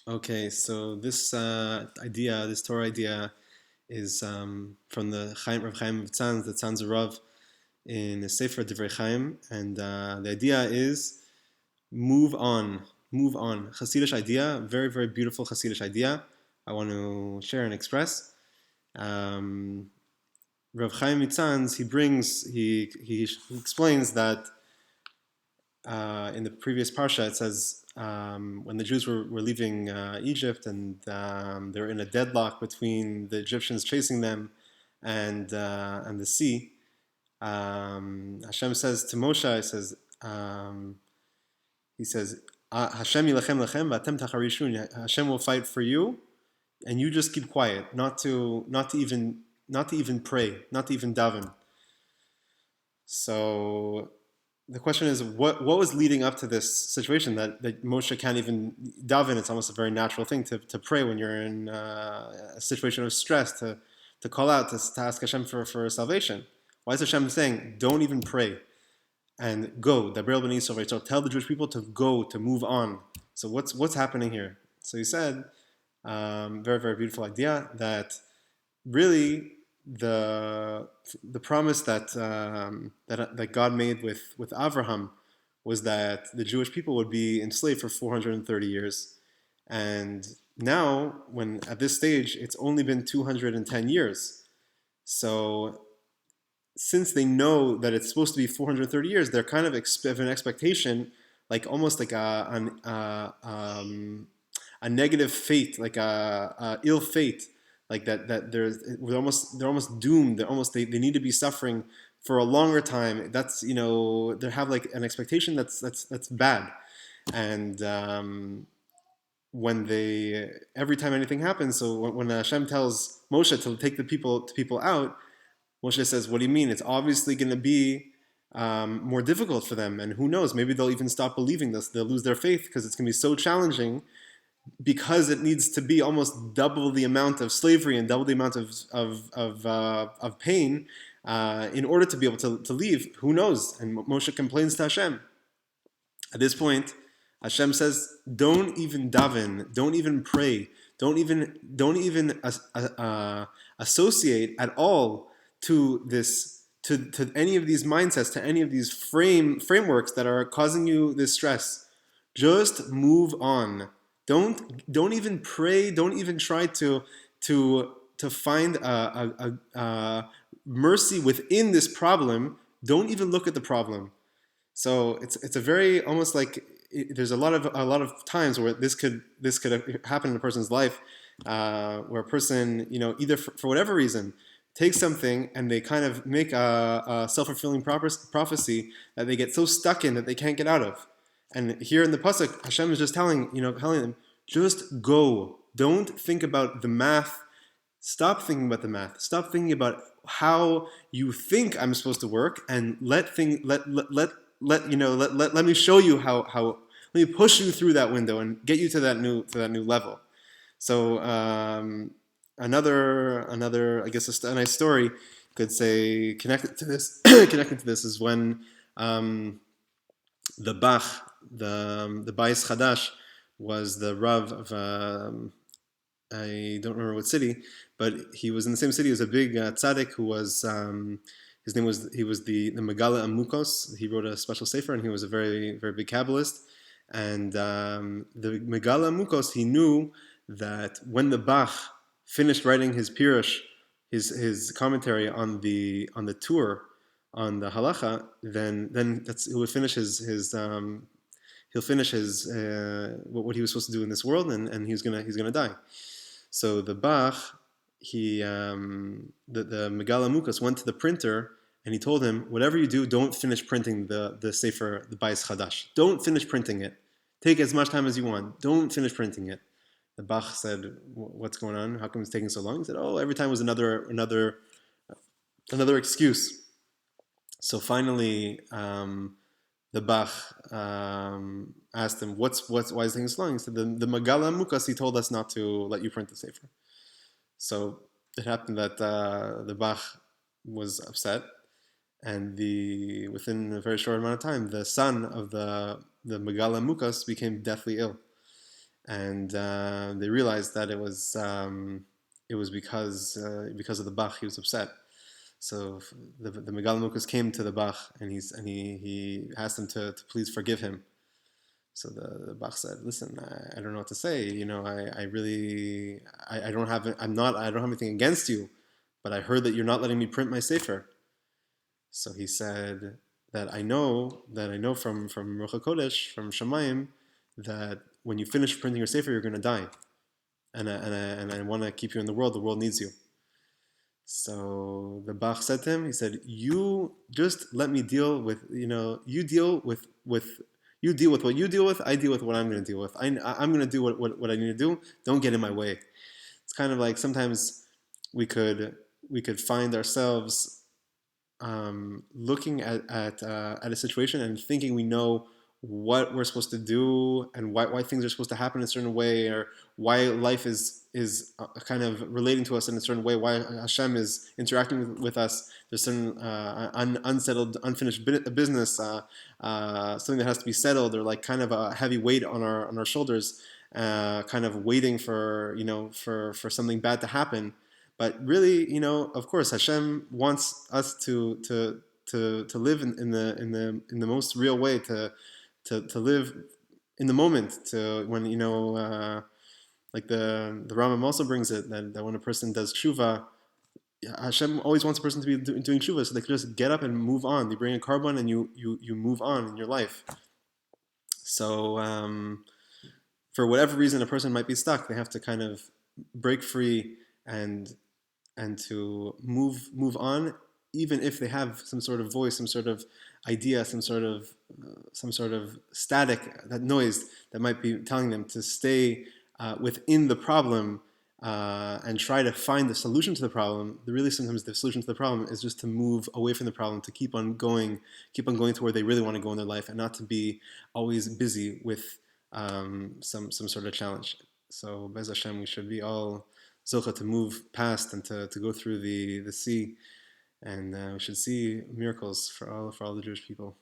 Okay, so this idea, this Torah idea, is from the Rav Chaim of Tzanz, the Tzanz Rav, in the Sefer Divrei Chaim, and the idea is move on, move on. Chassidish idea, very, very beautiful Chassidish idea. I want to share and express. Um, Rav Chaim of Tzanz, he explains that in the previous parsha, it says when the Jews were leaving Egypt and they were in a deadlock between the Egyptians chasing them and the sea. Hashem says to Moshe, he says, Hashem yilachem lachem v'atem tacharishun. Hashem will fight for you, and you just keep quiet, not to even pray, not to even daven. So the question is, what was leading up to this situation that Moshe can't even daven? It's almost a very natural thing to pray when you're in a situation of stress, to call out, to ask Hashem for salvation. Why is Hashem saying, don't even pray and go? So tell the Jewish people to go, to move on. So what's happening here? So he said, very, very beautiful idea, that really the promise that God made with Avraham was that the Jewish people would be enslaved for 430 years, and now, when at this stage it's only been 210 years. So since they know that it's supposed to be 430 years, they're kind of have an expectation, like almost like a negative fate, like a ill fate, like that they're almost doomed. They need to be suffering for a longer time. That's, they have like an expectation that's bad. And when every time anything happens, so when Hashem tells Moshe to take the people out, Moshe says, what do you mean? It's obviously going to be more difficult for them, and who knows, maybe they'll even stop believing this. They'll lose their faith because it's going to be so challenging, because it needs to be almost double the amount of slavery and double the amount of pain in order to be able to leave. Who knows? And Moshe complains to Hashem. At this point, Hashem says, don't even daven, don't even pray, don't even associate at all to this, to any of these mindsets, to any of these frameworks that are causing you this stress. Just move on. Don't even pray. Don't even try to find a mercy within this problem. Don't even look at the problem. So it's a very, almost like, there's a lot of times where this could happen in a person's life, where a person, either for whatever reason, takes something and they kind of make a self-fulfilling prophecy that they get so stuck in that they can't get out of. And here in the pasuk, Hashem is just telling them, just go. Don't think about the math. Stop thinking about the math. Stop thinking about how you think I'm supposed to work, and let me show you how let me push you through that window and get you to that new level. So another I guess a nice story could say connected to this is when the Bach, the Bais Chadash, was the Rav of I don't remember what city, but he was in the same city as a big tzaddik who was his name was the Megala Amukos. He wrote a special sefer, and he was a very, very big Kabbalist. And the Megala Amukos, he knew that when the Bach finished writing his pirush, his commentary on the tour, on the halacha, then he would finish he'll finish his what he was supposed to do in this world, and he's gonna die. So the Bach, the Megala Mukas went to the printer and he told him, whatever you do, don't finish printing the Sefer, the Bais Chadash. Don't finish printing it. Take as much time as you want. Don't finish printing it. The Bach said, what's going on? How come it's taking so long? He said, every time was another excuse. So finally, the Bach asked him, why is things so long? He said, the Megala Mukas, he told us not to let you print the Sefer. So it happened that the Bach was upset, and within a very short amount of time, the son of the Megala Mukas became deathly ill. and they realized that it was because of the Bach he was upset. So the Megal Mukas came to the Bach, and he asked him to please forgive him. So the Bach said, "Listen, I don't know what to say. You know, I really I don't have I don't have anything against you, but I heard that you're not letting me print my sefer." So he said that I know from Ruach Hakodesh, from Shamayim, that when you finish printing your sefer, you're going to die, and I want to keep you in the world. The world needs you. So the Bach said to him, he said, "You just let me deal with, you deal with what you deal with. I deal with what I'm going to deal with. I'm going to do what I need to do. Don't get in my way." It's kind of like sometimes we could we could find ourselves looking at a situation and thinking we know what we're supposed to do and why things are supposed to happen in a certain way, or why life is kind of relating to us in a certain way, why Hashem is interacting with us. There's certain unsettled, unfinished business, something that has to be settled, or like kind of a heavy weight on our shoulders, kind of waiting for for something bad to happen. But really, of course, Hashem wants us to live in the most real way, to live in the moment, to when like the Rambam also brings it that when a person does tshuva, Hashem always wants a person to be doing tshuva, so they can just get up and move on. They bring a carbon and you move on in your life. So for whatever reason, a person might be stuck. They have to kind of break free and to move on, even if they have some sort of voice, some sort of idea, some sort of static, that noise that might be telling them to stay within the problem, and try to find the solution to the problem. Really, sometimes the solution to the problem is just to move away from the problem, to keep on going to where they really want to go in their life, and not to be always busy with some sort of challenge. So, Bez Hashem, we should be all zocha to move past and to go through the sea, and we should see miracles for all the Jewish people.